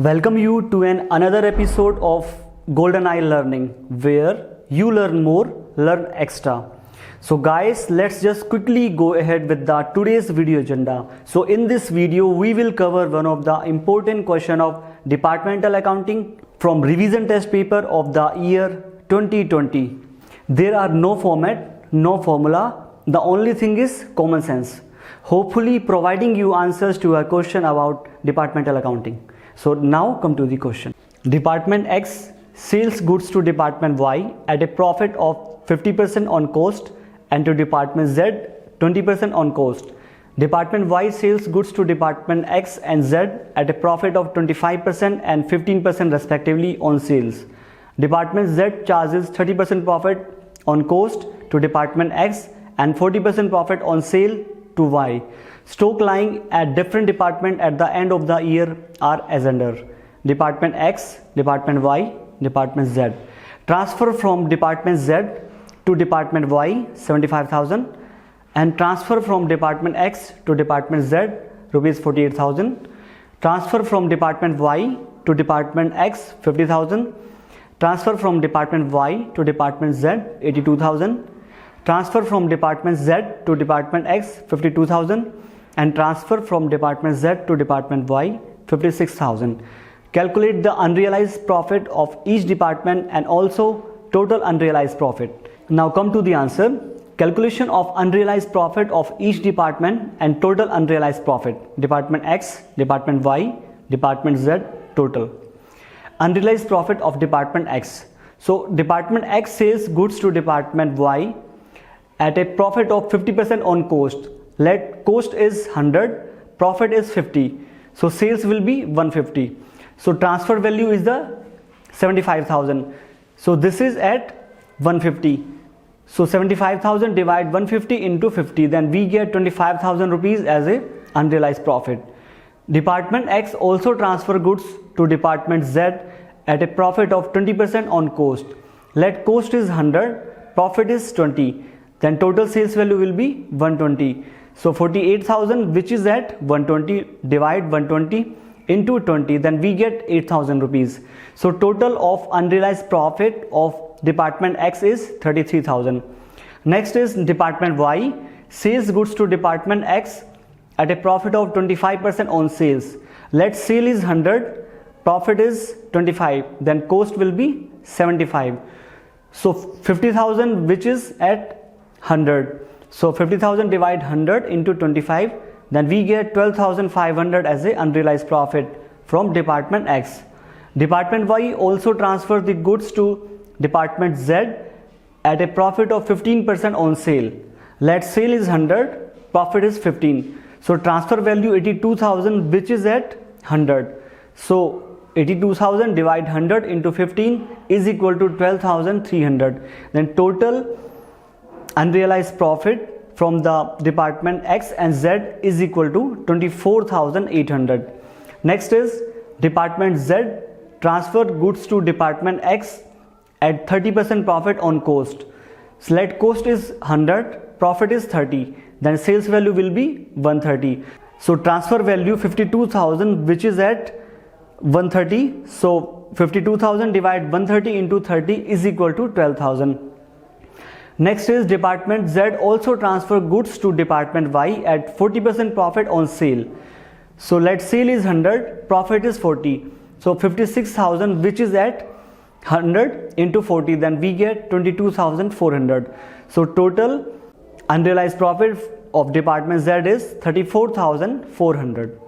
Welcome you to another episode of Golden Eye Learning, where you learn more, learn extra. So guys, let's just quickly go ahead with the today's video agenda. So in this video, we will cover one of the important question of departmental accounting from revision test paper of the year 2020. There are no format, no formula. The only thing is common sense. Hopefully providing you answers to a question about departmental accounting. So now come to the question. Department X sells goods to Department Y at a profit of 50% on cost and to Department Z 20% on cost. Department Y sells goods to Department X and Z at a profit of 25% and 15% respectively on sales. Department Z charges 30% profit on cost to Department X and 40% profit on sale to Y. Stock lying at different department at the end of the year are as under: Department X, Department Y, Department Z. Transfer from Department Z to Department Y 75,000 and transfer from Department X to Department Z rupees 48,000. Transfer from Department Y to Department X 50,000. Transfer from Department Y to Department Z 82,000. Transfer from Department Z to Department X 52,000 and transfer from Department Z to Department Y 56,000. Calculate the unrealized profit of each department and also total unrealized profit. Now come to the answer. Calculation of unrealized profit of each department and total unrealized profit. Department X, Department Y, Department Z, total. Unrealized profit of Department X. So Department X sells goods to Department Y at a profit of 50% on cost. Let cost is 100, profit is 50. So sales will be 150. So transfer value is the 75,000. So this is at 150. So 75,000 divide 150 into 50, then we get 25,000 rupees as a unrealized profit. Department X also transfer goods to Department Z at a profit of 20% on cost. Let cost is 100, profit is 20. Then total sales value will be 120. So 48,000, which is at 120, divide 120 into 20, then we get 8,000 rupees. So total of unrealized profit of Department X is 33,000. Next is Department Y sells goods to Department X at a profit of 25% on sales. Let sale is 100, profit is 25, then cost will be 75. So 50,000, which is at 100. So 50,000 divide 100 into 25, then we get 12,500 as a unrealized profit from Department X. Department Y also transfer the goods to Department Z at a profit of 15% on sale. Let sale is 100, profit is 15. So transfer value 82,000, which is at 100. So 82,000 divide 100 into 15 is equal to 12,300. Then total unrealized profit from the Department X and Z is equal to 24,800. Next is Department Z transfer goods to Department X at 30% profit on cost. So let cost is 100, profit is 30, then sales value will be 130. So transfer value 52,000, which is at 130. So 52,000 divide 130 into 30 is equal to 12,000. Next is Department Z also transfer goods to Department Y at 40% profit on sale. So let sale is 100, profit is 40. So 56,000, which is at 100 into 40, then we get 22,400. So total unrealized profit of Department Z is 34,400.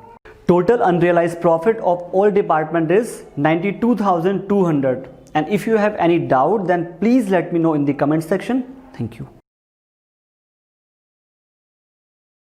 Total unrealized profit of all department is 92,200. And if you have any doubt, then please let me know in the comment section. Thank you.